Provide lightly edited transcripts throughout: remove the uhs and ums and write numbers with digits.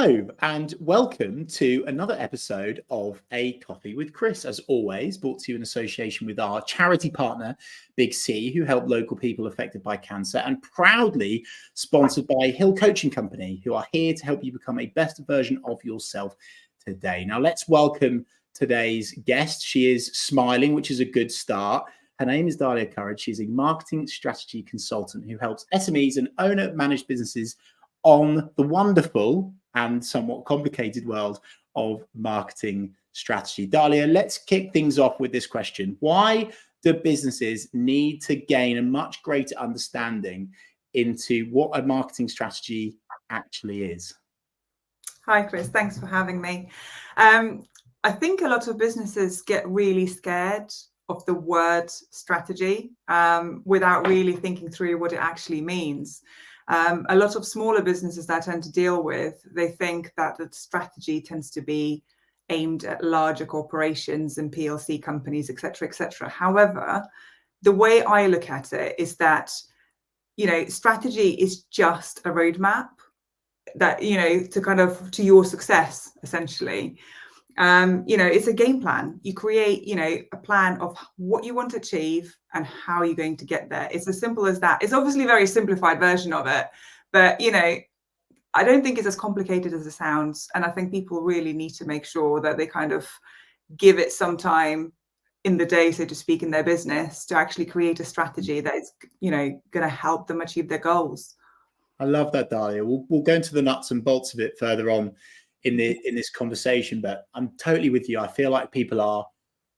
Hello and welcome to another episode of A Coffee with Chris, as always, brought to you in association with our charity partner, 𝗖𝗵𝗿𝗶𝘀, who help local people affected by cancer, and proudly sponsored by Hill Coaching Company, who are here to help you become a better version of yourself today. Now, let's welcome today's guest. She is smiling, which is a good start. Her name is Dalia Courridge. She's a marketing strategy consultant who helps SMEs and owner-managed businesses on the wonderful and somewhat complicated world of marketing strategy. Dalia, let's kick things off with this question. Why do businesses need to gain a much greater understanding into what a marketing strategy actually is? Hi, Chris. Thanks for having me. I think a lot of businesses get really scared of the word strategy without really thinking through what it actually means. A lot of smaller businesses that I tend to deal with, they think that the strategy tends to be aimed at larger corporations and PLC companies, etc., etc. However, the way I look at it is that, strategy is just a roadmap that, to your success, essentially. It's a game plan. You create, a plan of what you want to achieve and how you're going to get there. It's as simple as that. It's obviously a very simplified version of it, but, I don't think it's as complicated as it sounds. And I think people really need to make sure that they kind of give it some time in the day, so to speak, in their business to actually create a strategy that is, going to help them achieve their goals. I love that, Dalia. We'll go into the nuts and bolts of it further on in this conversation, but I'm totally with you. I feel like people are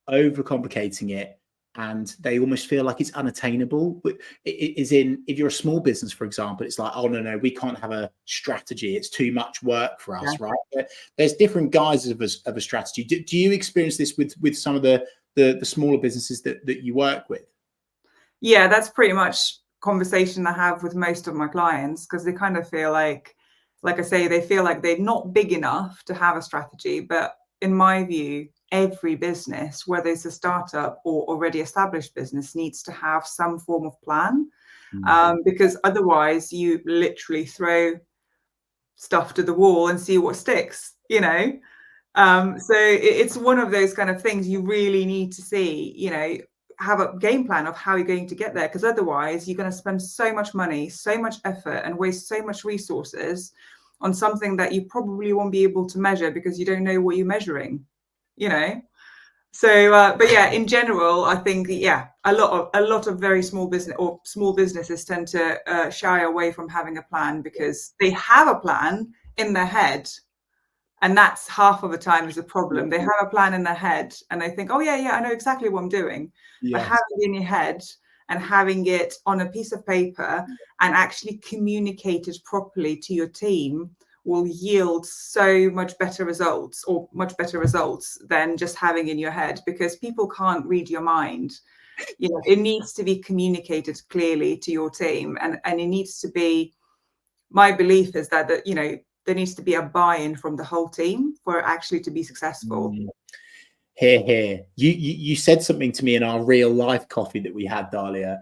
overcomplicating it and they almost feel like it's unattainable. But it is if you're a small business, for example, it's like, oh no, we can't have a strategy. It's too much work for us, right? But there's different guises of a strategy. Do you experience this with some of the smaller businesses that you work with? Yeah, that's pretty much conversation I have with most of my clients, because they kind of feel like I say, they feel like they're not big enough to have a strategy. But in my view, every business, whether it's a startup or already established business, needs to have some form of plan, because otherwise you literally throw stuff to the wall and see what sticks, So it's one of those kind of things you really need to see, have a game plan of how you're going to get there, because otherwise you're going to spend so much money, so much effort, and waste so much resources on something that you probably won't be able to measure because you don't know what you're measuring, So, but yeah, in general, I think, a lot of very small businesses tend to shy away from having a plan because they have a plan in their head. And that's half of the time is a problem. They have a plan in their head and they think, oh, yeah, I know exactly what I'm doing. Yes. But having it in your head and having it on a piece of paper and actually communicate it properly to your team will yield so much better results, or much better results than just having in your head, because people can't read your mind. It needs to be communicated clearly to your team. And it needs to be, my belief is that there needs to be a buy-in from the whole team for it actually to be successful. Here. You said something to me in our real life coffee that we had, Dalia,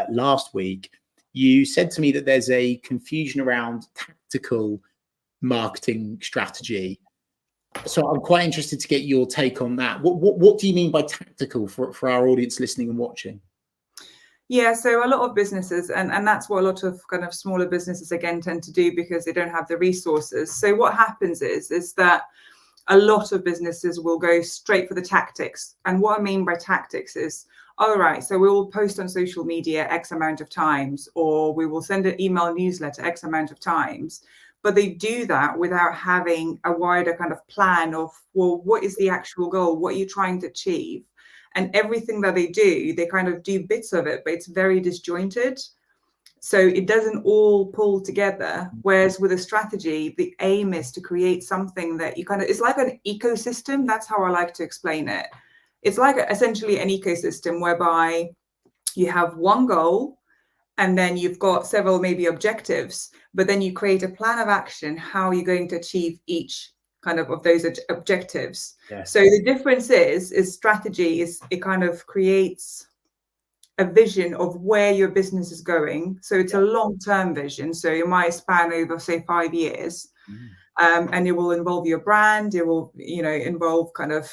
last week. You said to me that there's a confusion around tactical marketing strategy. So I'm quite interested to get your take on that. What do you mean by tactical for our audience listening and watching? Yeah, so a lot of businesses, and that's what a lot of kind of smaller businesses again tend to do because they don't have the resources. So what happens is that a lot of businesses will go straight for the tactics. And what I mean by tactics is, all right, so we will post on social media X amount of times, or we will send an email newsletter X amount of times. But they do that without having a wider kind of plan of, well, what is the actual goal? What are you trying to achieve? And everything that they do, they kind of do bits of it, but it's very disjointed. So it doesn't all pull together. Whereas with a strategy, the aim is to create something that it's like an ecosystem. That's how I like to explain it. It's like essentially an ecosystem whereby you have one goal and then you've got several maybe objectives, but then you create a plan of action, how you're going to achieve each kind of those objectives. Yes. So the difference is strategy it kind of creates a vision of where your business is going. So it's a long-term vision. So it might span over, say, 5 years. and it will involve your brand. It will, you know, involve kind of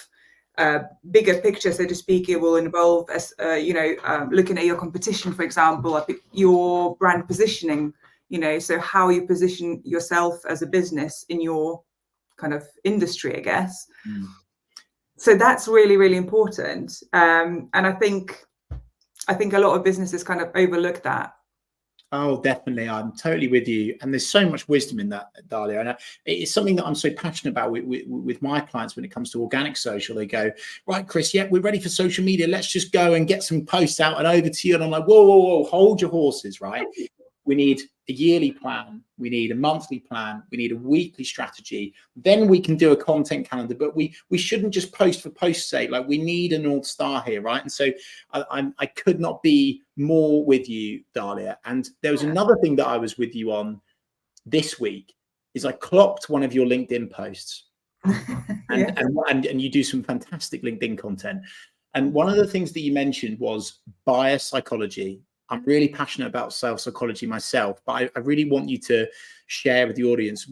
bigger picture, so to speak. It will involve, looking at your competition, for example, your brand positioning, you know, so how you position yourself as a business in your kind of industry, I guess. So that's really, really important. And I think a lot of businesses kind of overlook that. Oh, definitely. I'm totally with you. And there's so much wisdom in that, Dalia. And it's something that I'm so passionate about with my clients when it comes to organic social. They go, right, Chris, yeah, we're ready for social media. Let's just go and get some posts out and over to you. And I'm like, whoa, whoa, whoa, hold your horses, right? We need a yearly plan. We need a monthly plan. We need a weekly strategy. Then we can do a content calendar, but we shouldn't just post for post's sake. Like, we need a North Star here, right? And so I could not be more with you, Dalia. And there was another thing that I was with you on this week is I clocked one of your LinkedIn posts. And you do some fantastic LinkedIn content. And one of the things that you mentioned was bias psychology. I'm really passionate about sales psychology myself, but I really want you to share with the audience,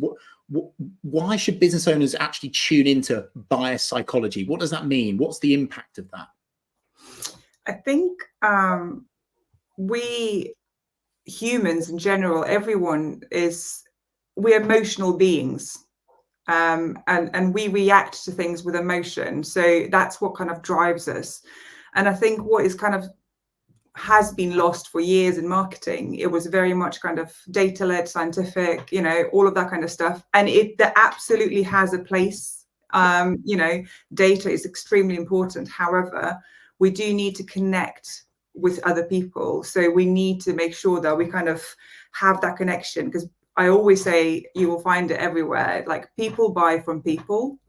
why should business owners actually tune into bias psychology? What does that mean? What's the impact of that? I think we humans in general, we're emotional beings. And we react to things with emotion. So that's what kind of drives us. And I think what is kind of has been lost for years in marketing. It was very much kind of data-led, scientific, you know, all of that kind of stuff. And that absolutely has a place. You know, data is extremely important. However, we do need to connect with other people. So we need to make sure that we kind of have that connection, because I always say you will find it everywhere. Like, people buy from people.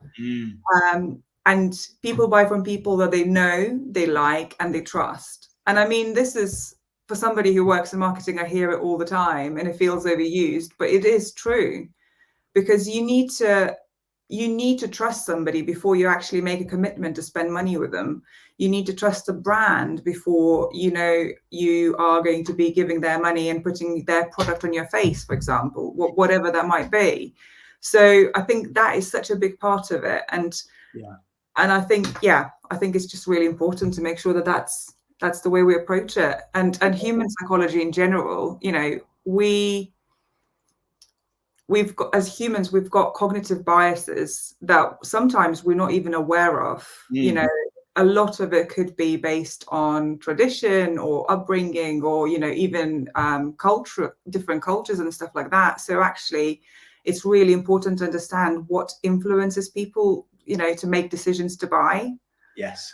And people buy from people that they know, they like, and they trust. And I mean, this is, for somebody who works in marketing, I hear it all the time and it feels overused, but it is true, because you need to trust somebody before you actually make a commitment to spend money with them. You need to trust a brand before, you know, you are going to be giving their money and putting their product on your face, for example, whatever that might be. So I think that is such a big part of it. And I think it's just really important to make sure that that's the way we approach it. And human psychology in general, you know, we've got, as humans, we've got cognitive biases that sometimes we're not even aware of. You know, a lot of it could be based on tradition or upbringing, or, you know, even culture, different cultures and stuff like that. So actually, it's really important to understand what influences people, you know, to make decisions to buy. Yes.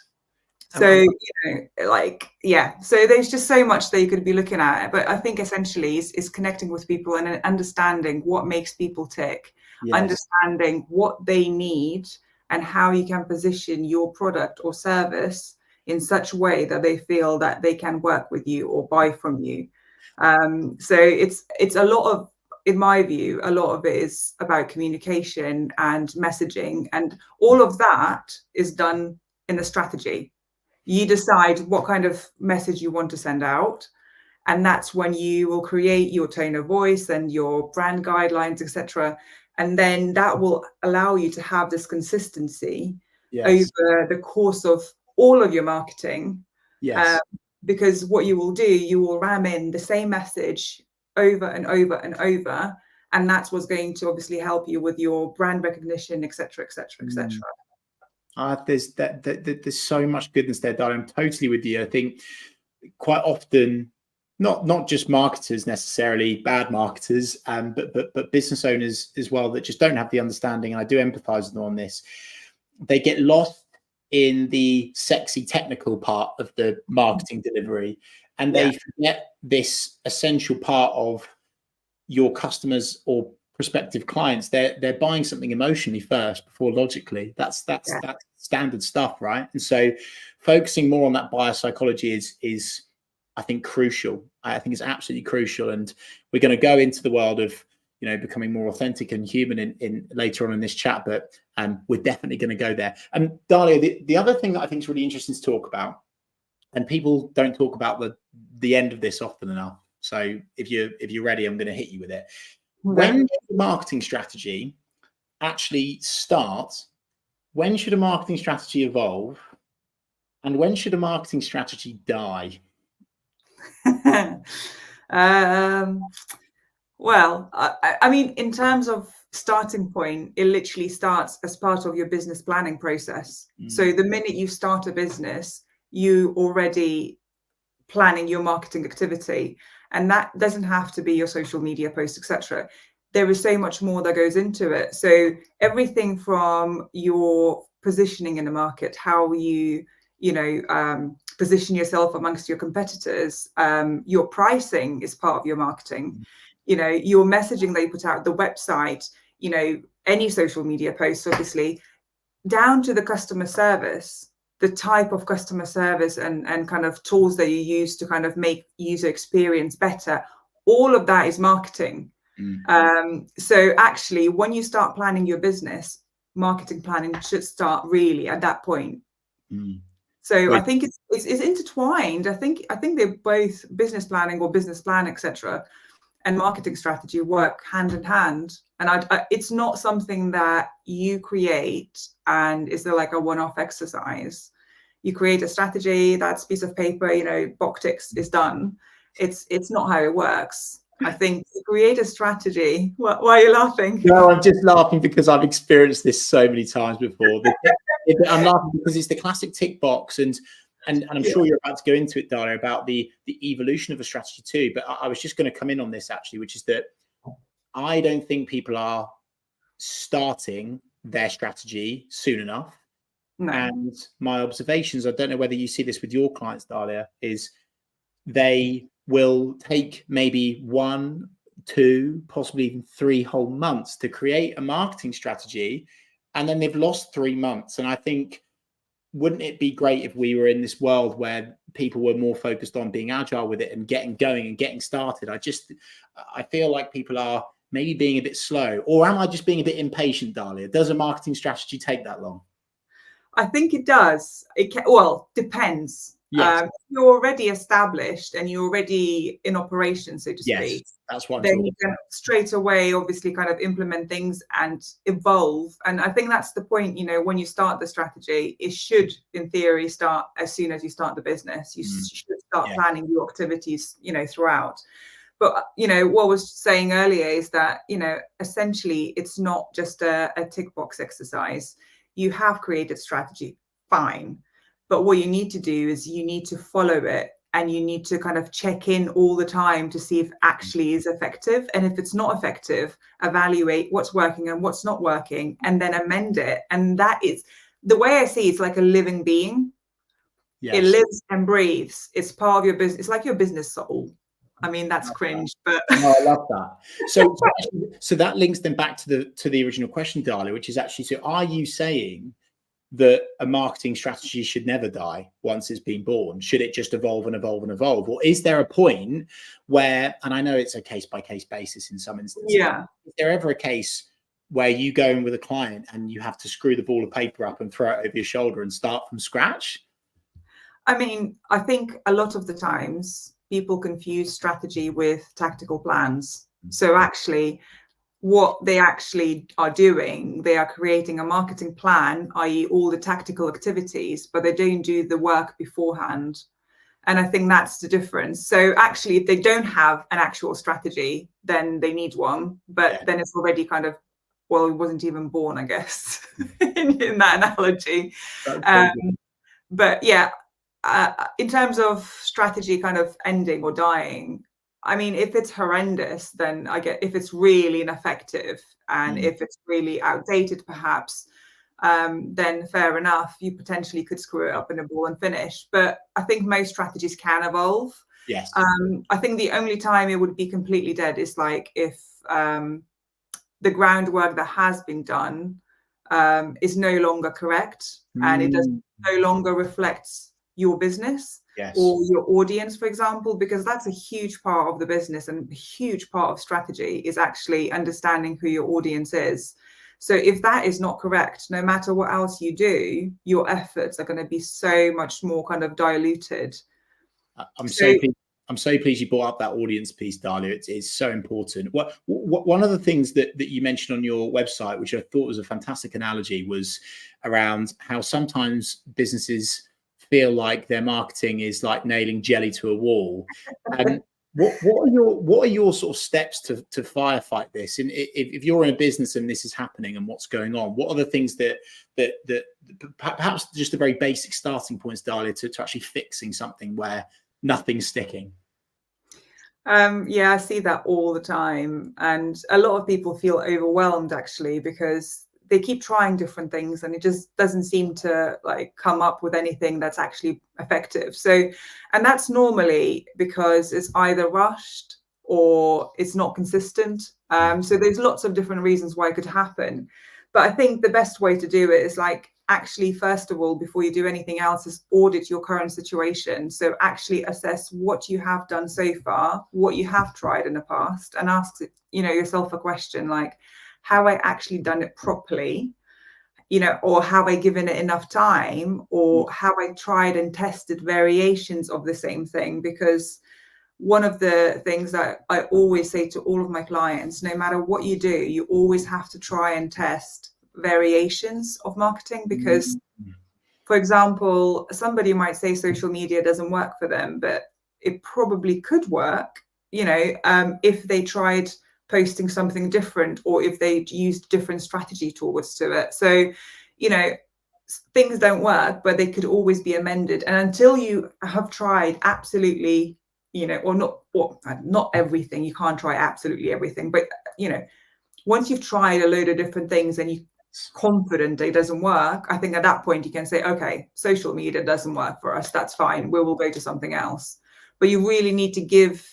So, you know, like, so there's just so much that you could be looking at. But I think essentially is connecting with people and understanding what makes people tick, understanding what they need and how you can position your product or service in such a way that they feel that they can work with you or buy from you. So it's a lot of, in my view, a lot of it is about communication and messaging, and all of that is done in the strategy. You decide what kind of message you want to send out, and that's when you will create your tone of voice and your brand guidelines, etc. And then that will allow you to have this consistency over the course of all of your marketing. Because what you will do, you will ram in the same message over and over and over, and that's what's going to obviously help you with your brand recognition, etc., etc., etc. There's so much goodness there, Dalia. I'm totally with you. I think quite often, not just marketers necessarily, bad marketers, but business owners as well, that just don't have the understanding. And I do empathize with them on this. They get lost in the sexy technical part of the marketing delivery, and they forget this essential part of your customers or prospective clients. They're buying something emotionally first before logically. That's standard stuff, right? And so focusing more on that bias psychology is I think crucial. I think it's absolutely crucial. And we're going to go into the world of, you know, becoming more authentic and human in later on in this chat, but we're definitely going to go there. And Dalia, the other thing that I think is really interesting to talk about, and people don't talk about the end of this often enough. So if you're ready, I'm going to hit you with it. When the marketing strategy actually start? When should a marketing strategy evolve? And when should a marketing strategy die? Well, I mean, in terms of starting point, it literally starts as part of your business planning process. So the minute you start a business, you already planning your marketing activity, and that doesn't have to be your social media posts, etc. There is so much more that goes into it. So everything from your positioning in the market, how you position yourself amongst your competitors, your pricing is part of your marketing, your messaging that you put out, the website, any social media posts, obviously, down to the customer service, the type of customer service and kind of tools that you use to kind of make user experience better. All of that is marketing. So actually, when you start planning your business, marketing planning should start really at that point. So I think it's intertwined. I think they're both business planning or business plan, etc., and marketing strategy work hand in hand. And it's not something that you create and is there like a one-off exercise. You create a strategy, that's a piece of paper, box ticks is done. It's not how it works. I think to create a strategy. Why are you laughing? No, I'm just laughing because I've experienced this so many times before. I'm laughing because it's the classic tick box, and I'm sure you're about to go into it, Dalia, about the evolution of a strategy too. But I was just going to come in on this actually, which is that I don't think people are starting their strategy soon enough. No. And my observations, I don't know whether you see this with your clients, Dalia, is they will take maybe 1, 2, possibly even 3 whole months to create a marketing strategy, and then they've lost 3 months. And I think, wouldn't it be great if we were in this world where people were more focused on being agile with it and getting going and getting started? I feel like people are maybe being a bit slow, or am I just being a bit impatient, Dalia? Does a marketing strategy take that long? I think it does. Well, depends. Yes. If you're already established and you're already in operation, so to speak, that's what then you can straight away obviously kind of implement things and evolve. And I think that's the point, when you start the strategy, it should in theory start as soon as you start the business. You should start planning your activities, throughout. But what I was saying earlier is that, essentially it's not just a tick box exercise. You have created strategy, fine. But what you need to do is you need to follow it, and you need to kind of check in all the time to see if it actually is effective. And if it's not effective, evaluate what's working and what's not working, and then amend it. And that is the way I see it. It's like a living being. Yes. It lives and breathes. It's part of your business. It's like your business soul. I mean, that's cringe, but no, I love that. So that links then back to the original question, Dalia, which is actually, so are you saying that a marketing strategy should never die once it's been born? Should it just evolve and evolve and evolve? Or is there a point where, and I know it's a case-by-case basis in some instances, is there ever a case where you go in with a client and you have to screw the ball of paper up and throw it over your shoulder and start from scratch? I mean, I think a lot of the times people confuse strategy with tactical plans. So actually, what they actually are doing, they are creating a marketing plan, i.e. all the tactical activities, but they don't do the work beforehand. And I think that's the difference. So actually, if they don't have an actual strategy, then they need one, but then it's already kind of, well, it wasn't even born, I guess, in that analogy. But yeah, in terms of strategy kind of ending or dying, I mean, if it's horrendous, then if it's really ineffective and if it's really outdated, perhaps, then fair enough, you potentially could screw it up in a ball and finish. But I think most strategies can evolve. Yes. I think the only time it would be completely dead is like if the groundwork that has been done is no longer correct and it no longer reflects your business or your audience, for example, because that's a huge part of the business, and a huge part of strategy is actually understanding who your audience is. So if that is not correct, no matter what else you do, your efforts are going to be so much more kind of diluted. I'm so I'm so pleased you brought up that audience piece, Dalia. It's so important. One of the things that you mentioned on your website, which I thought was a fantastic analogy, was around how sometimes businesses feel like their marketing is like nailing jelly to a wall. And what are your sort of steps to firefight this? And if you're in a business and this is happening and what's going on, what are the things that perhaps just the very basic starting points, Dalia, to actually fixing something where nothing's sticking? Yeah, I see that all the time, and a lot of people feel overwhelmed actually, because they keep trying different things and it just doesn't seem to like come up with anything that's actually effective. So, and that's normally because it's either rushed or it's not consistent. So there's lots of different reasons why it could happen. But I think the best way to do it is like, actually, first of all, before you do anything else, is audit your current situation. So actually assess what you have done so far, what you have tried in the past, and ask, yourself a question like, have I actually done it properly? Or have I given it enough time? Or have I tried and tested variations of the same thing? Because one of the things that I always say to all of my clients, no matter what you do, you always have to try and test variations of marketing, because for example, somebody might say social media doesn't work for them, but it probably could work, if they tried posting something different, or if they used different strategy towards to it. So, things don't work, but they could always be amended. And until you have tried absolutely, or not everything, you can't try absolutely everything, but once you've tried a load of different things and you're confident it doesn't work, I think at that point you can say, okay, social media doesn't work for us, that's fine, we will go to something else. But you really need to give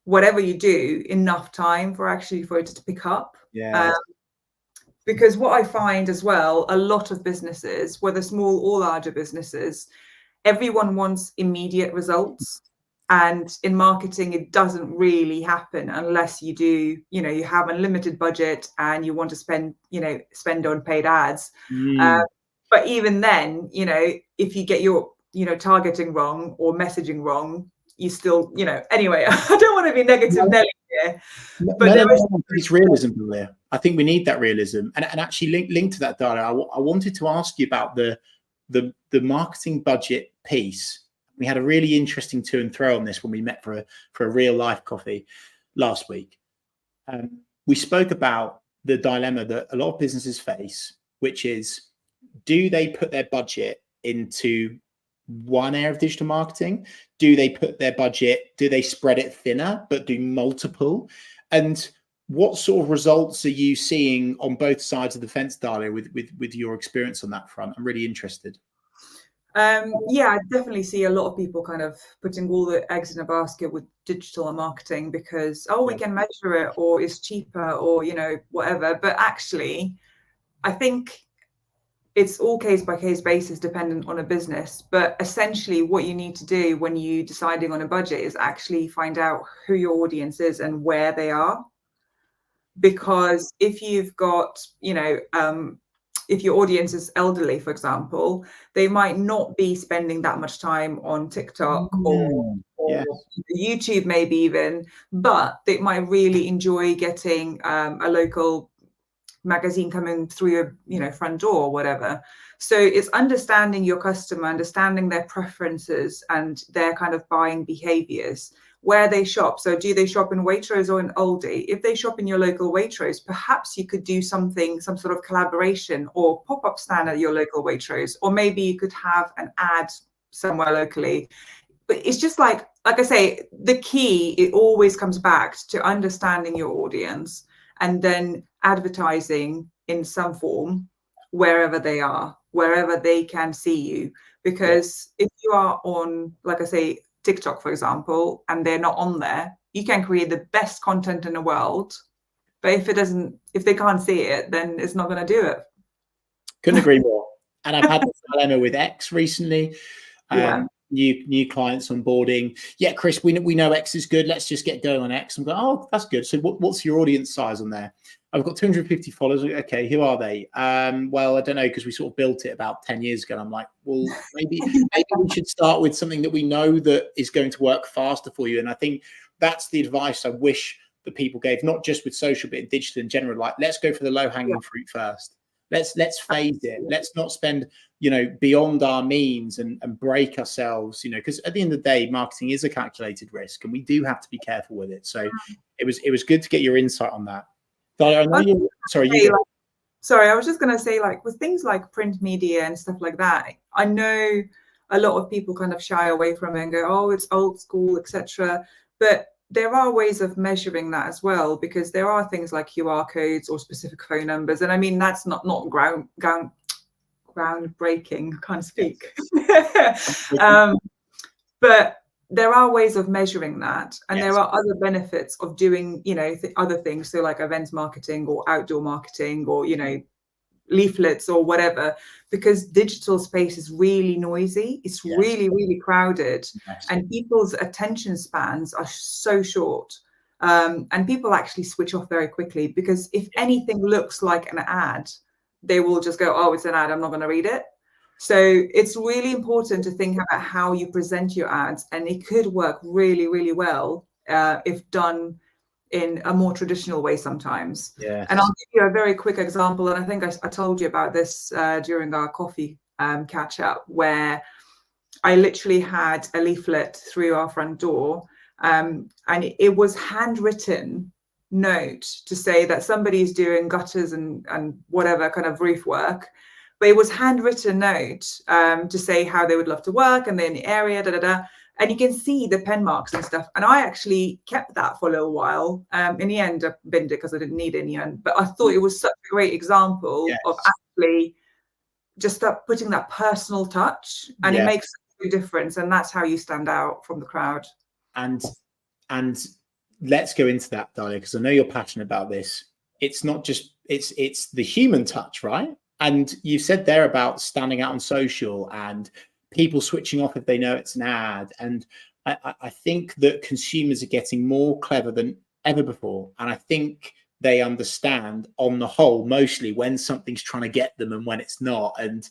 whatever you do enough time for it to pick up. Yeah. Because what I find as well, a lot of businesses, whether small or larger businesses, everyone wants immediate results. And in marketing, it doesn't really happen unless you do, you have unlimited budget and you want to spend on paid ads. But even then, if you get your, targeting wrong or messaging wrong, you still, anyway, I don't want to be negative Nelly here. But it's realism there. I think we need that realism. And actually linked to that, Dalia, I wanted to ask you about the marketing budget piece. We had a really interesting to and fro on this when we met for a real life coffee last week. We spoke about the dilemma that a lot of businesses face, which is, do they put their budget into one area of digital marketing? Do they put their budget, do they spread it thinner, but do multiple? And what sort of results are you seeing on both sides of the fence, Dalia, with your experience on that front? I'm really interested. Yeah, I definitely see a lot of people kind of putting all the eggs in a basket with digital marketing because, we can measure it, or it's cheaper, or, whatever. But actually, I think it's all case by case basis dependent on a business. But essentially what you need to do when you're deciding on a budget is actually find out who your audience is and where they are. Because if you've got, if your audience is elderly, for example, they might not be spending that much time on TikTok or YouTube, maybe even, but they might really enjoy getting a local magazine coming through your front door or whatever. So it's understanding your customer, understanding their preferences and their kind of buying behaviors, where they shop. So do they shop in Waitrose or in Aldi? If they shop in your local Waitrose, perhaps you could do some sort of collaboration or pop-up stand at your local Waitrose, or maybe you could have an ad somewhere locally. But it's just like I say, the key, it always comes back to understanding your audience and then advertising in some form wherever they are, wherever they can see you. Because if you are on, like I say, TikTok, for example, and they're not on there, you can create the best content in the world, but if they can't see it, then it's not going to do it. Couldn't agree more. And I've had this dilemma with X recently. New clients onboarding. Yeah, Chris, we know X is good. Let's just get going on X. I'm going, oh, that's good. So what's your audience size on there? I've got 250 followers. Okay, who are they? Well, I don't know, because we sort of built it about 10 years ago. And I'm like, well, maybe we should start with something that we know that is going to work faster for you. And I think that's the advice I wish that people gave, not just with social, but in digital in general. Like, let's go for the low-hanging fruit first. Let's phase it. Let's not spend, beyond our means and break ourselves, because at the end of the day, marketing is a calculated risk, and we do have to be careful with it. So it was good to get your insight on that. Dalia, I know you. Sorry, sorry, I was just going to say, like, with things like print media and stuff like that, I know a lot of people kind of shy away from it and go, oh, it's old school, etc. But there are ways of measuring that as well, because there are things like QR codes or specific phone numbers. And I mean, that's not groundbreaking, I can't speak. But there are ways of measuring that. And there are other benefits of doing, other things. So like events marketing or outdoor marketing or, leaflets or whatever, because digital space is really noisy. It's really, really crowded, and people's attention spans are so short. And people actually switch off very quickly, because if anything looks like an ad, they will just go, oh, it's an ad, I'm not going to read it. So it's really important to think about how you present your ads, and it could work really, really well if done in a more traditional way sometimes. And I'll give you a very quick example, and I think I told you about this during our coffee catch up, where I literally had a leaflet through our front door, and it was handwritten note to say that somebody's doing gutters and whatever kind of roof work, but it was handwritten note to say how they would love to work and they're in the area, and you can see the pen marks and stuff. And I actually kept that for a little while. In the end, I binned it because I didn't need it in the end. But I thought it was such a great example of actually just putting that personal touch, and it makes a difference. And that's how you stand out from the crowd. And let's go into that, Dalia, because I know you're passionate about this. It's not just it's the human touch, right? And you said there about standing out on social and people switching off if they know it's an ad. And I think that consumers are getting more clever than ever before. And I think they understand, on the whole, mostly when something's trying to get them and when it's not. And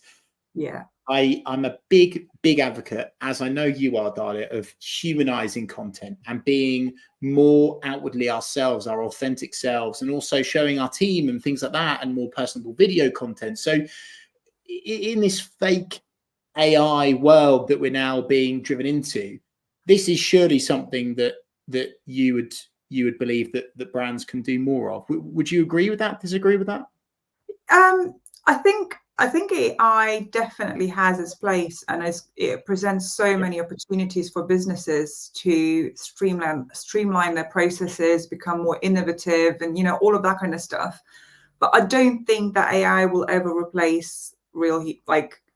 I'm a big advocate, as I know you are, Dalia, of humanizing content and being more outwardly ourselves, our authentic selves, and also showing our team and things like that, and more personable video content. So in this fake AI world that we're now being driven into, this is surely something that you would believe that brands can do more of. Would you agree with that? Disagree with that? I think AI definitely has its place, and it presents so many opportunities for businesses to streamline their processes, become more innovative, and all of that kind of stuff. But I don't think that AI will ever replace real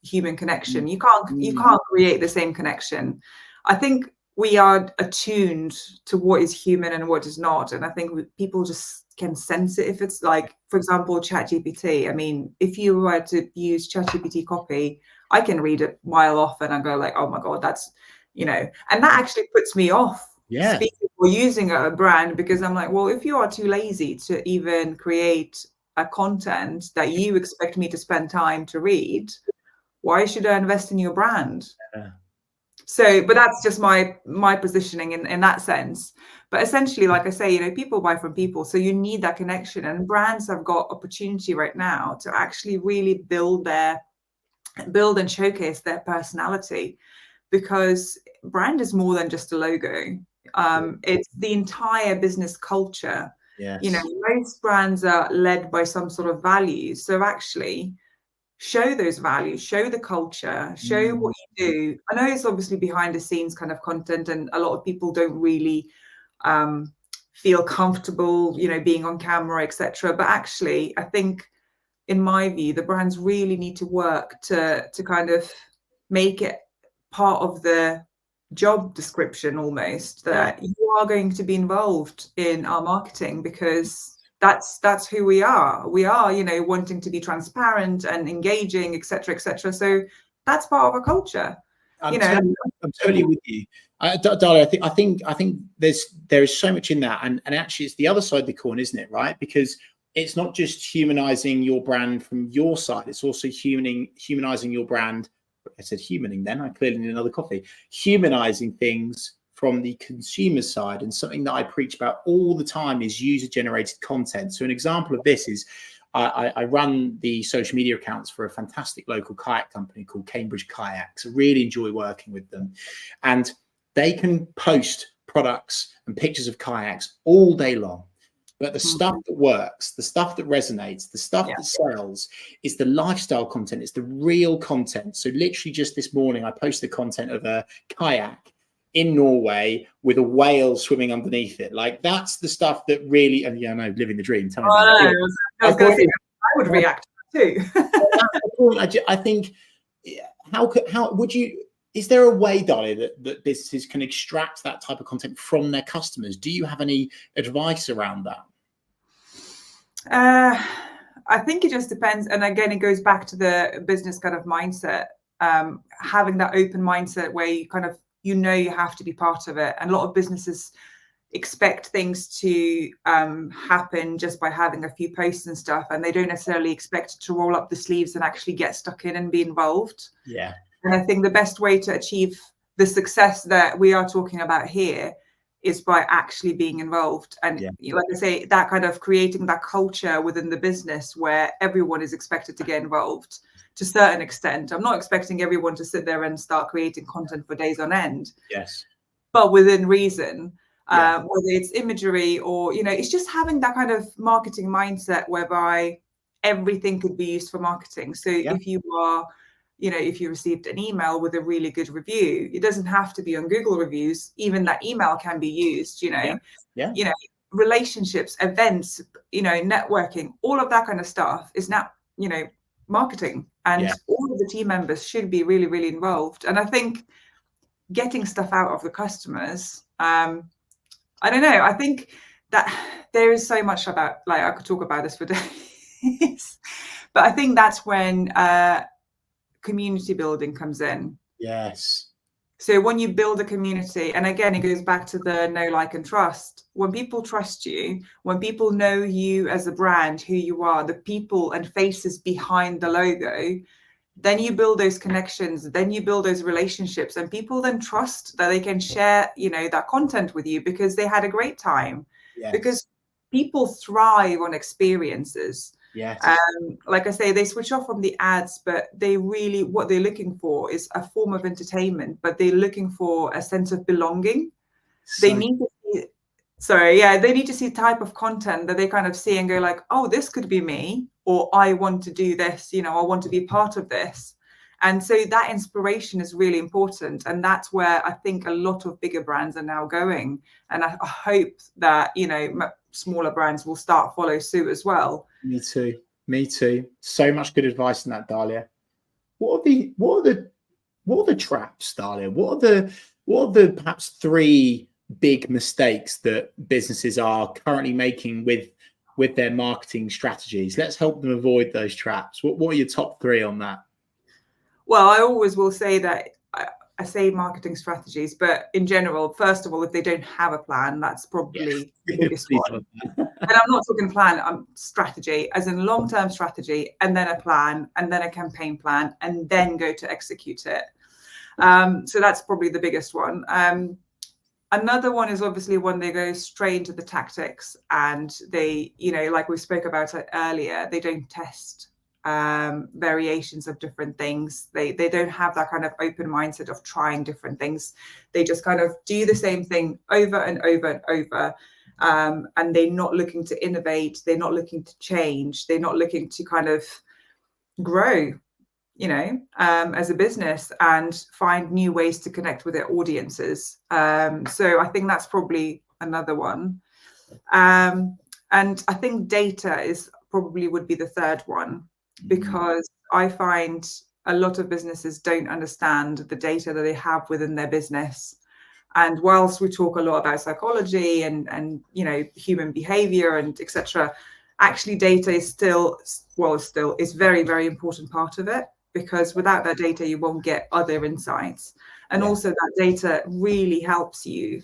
human connection. You can't create the same connection. I think we are attuned to what is human and what is not, and I think people just can sense it. If it's like, for example, ChatGPT. I mean, if you were to use ChatGPT copy, I can read it a mile off and I go like, oh my god, that's and that actually puts me off speaking or using a brand, because I'm like, well, if you are too lazy to even create a content that you expect me to spend time to read, why should I invest in your brand? So, but that's just my positioning in that sense. But essentially, like I say, people buy from people, so you need that connection, and brands have got opportunity right now to actually really build and showcase their personality, because brand is more than just a logo. It's the entire business culture. Most brands are led by some sort of values, so actually show those values, show the culture, show what you do. I know it's obviously behind the scenes kind of content, and a lot of people don't really feel comfortable, being on camera, etc. But actually, I think, in my view, the brands really need to work to kind of make it part of the job description almost, that you are going to be involved in our marketing, because that's who we are. We are, wanting to be transparent and engaging, etc., etc. So that's part of our culture. I'm totally with you, Dalia. I think there is so much in that, and actually it's the other side of the coin, isn't it? Right? Because it's not just humanizing your brand from your side, it's also humanizing your brand. I said humaning then, I clearly need another coffee. Humanizing things from the consumer side. And something that I preach about all the time is user-generated content. So an example of this is I run the social media accounts for a fantastic local kayak company called Cambridge Kayaks. I really enjoy working with them. And they can post products and pictures of kayaks all day long. But the stuff that works, the stuff that resonates, the stuff that sells is the lifestyle content. It's the real content. So literally just this morning, I posted the content of a kayak in Norway with a whale swimming underneath it. Like, that's the stuff that really, and yeah, I know, living the dream. Tell me about it. I would react too. I think, how would you, is there a way, Dalia, that businesses can extract that type of content from their customers? Do you have any advice around that? I think it just depends. And again, it goes back to the business kind of mindset, having that open mindset where you kind of, you have to be part of it. And a lot of businesses expect things to happen just by having a few posts and stuff. And they don't necessarily expect to roll up the sleeves and actually get stuck in and be involved. Yeah. And I think the best way to achieve the success that we are talking about here is by actually being involved. And like I say, that kind of creating that culture within the business where everyone is expected to get involved to a certain extent. I'm not expecting everyone to sit there and start creating content for days on end. Yes. But within reason, whether it's imagery or, it's just having that kind of marketing mindset whereby everything could be used for marketing. So if you are, if you received an email with a really good review, it doesn't have to be on Google reviews. Even that email can be used, relationships, events, networking, all of that kind of stuff is now, marketing. And all of the team members should be really, really involved. And I think getting stuff out of the customers, I don't know, I think that there is so much about, like, I could talk about this for days, but I think that's when community building comes in. Yes. So when you build a community, and again, it goes back to the know, like, and trust. When people trust you, when people know you as a brand, who you are, the people and faces behind the logo, then you build those connections, then you build those relationships, and people then trust that they can share, that content with you because they had a great time. Yes. Because people thrive on experiences. Yes. Like I say, they switch off from the ads, but they really, what they're looking for is a form of entertainment, but they're looking for a sense of belonging. They need to see, they need to see type of content that they kind of see and go like, oh, this could be me, or I want to do this, I want to be part of this. And so that inspiration is really important. And that's where I think a lot of bigger brands are now going. And I hope that, smaller brands will start follow suit as well. Me too. So much good advice in that, Dalia. What are the traps, Dalia? What are the perhaps 3 big mistakes that businesses are currently making with their marketing strategies? Let's help them avoid those traps. What are your top 3 on that? Well, I always will say that I say marketing strategies, but in general, first of all, if they don't have a plan, that's probably the biggest one. And I'm not talking plan, strategy, as in long-term strategy, and then a plan, and then a campaign plan, and then go to execute it. So that's probably the biggest one. Another one is obviously when they go straight into the tactics and they, like we spoke about earlier, they don't test variations of different things. They don't have that kind of open mindset of trying different things. They just kind of do the same thing over and over and over. And they're not looking to innovate. They're not looking to change. They're not looking to kind of grow, as a business and find new ways to connect with their audiences. So I think that's probably another one. And I think data would be the third one, because I find a lot of businesses don't understand the data that they have within their business. And whilst we talk a lot about psychology and human behavior and etc., actually data is still is very, very important part of it, because without that data, you won't get other insights. And also that data really helps you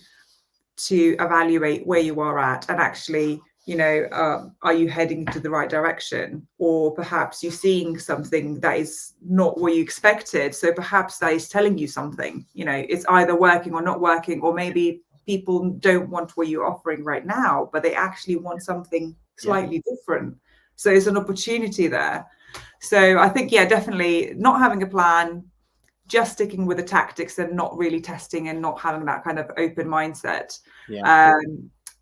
to evaluate where you are at and actually are you heading into the right direction? Or perhaps you're seeing something that is not what you expected. So perhaps that is telling you something, it's either working or not working, or maybe people don't want what you're offering right now, but they actually want something slightly different. So there's an opportunity there. So I think, definitely not having a plan, just sticking with the tactics and not really testing and not having that kind of open mindset.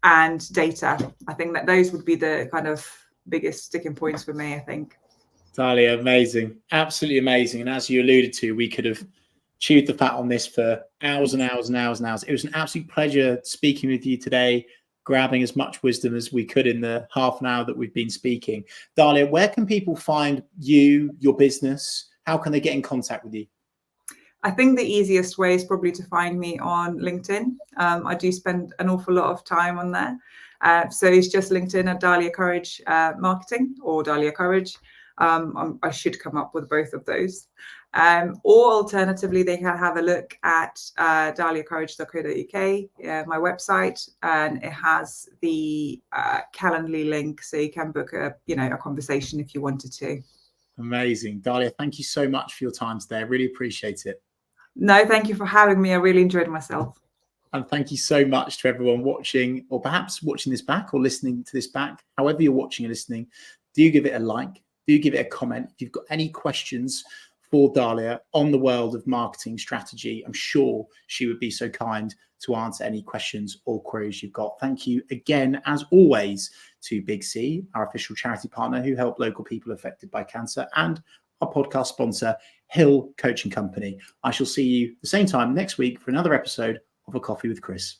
And data. I think that those would be the kind of biggest sticking points for me, I think. Dalia, amazing. Absolutely amazing. And as you alluded to, we could have chewed the fat on this for hours and hours and hours and hours. It was an absolute pleasure speaking with you today, grabbing as much wisdom as we could in the half an hour that we've been speaking. Dalia, where can people find you, your business? How can they get in contact with you? I think the easiest way is probably to find me on LinkedIn. I do spend an awful lot of time on there. So it's just LinkedIn at Dalia Courridge Marketing or Dalia Courridge. I should come up with both of those. Or alternatively, they can have a look at 𝗖𝗵𝗿𝗶𝘀.co.uk, my website, and it has the Calendly link, so you can book a conversation if you wanted to. Amazing. Dalia, thank you so much for your time today. I really appreciate it. No, thank you for having me. I really enjoyed myself. And thank you so much to everyone watching, or perhaps watching this back or listening to this back. However you're watching and listening, do give it a like, do give it a comment. If you've got any questions for Dalia on the world of marketing strategy, I'm sure she would be so kind to answer any questions or queries you've got. Thank you again, as always, to Big C, our official charity partner who help local people affected by cancer, and our podcast sponsor, Hill Coaching Company. I shall see you the same time next week for another episode of A Coffee with Chris.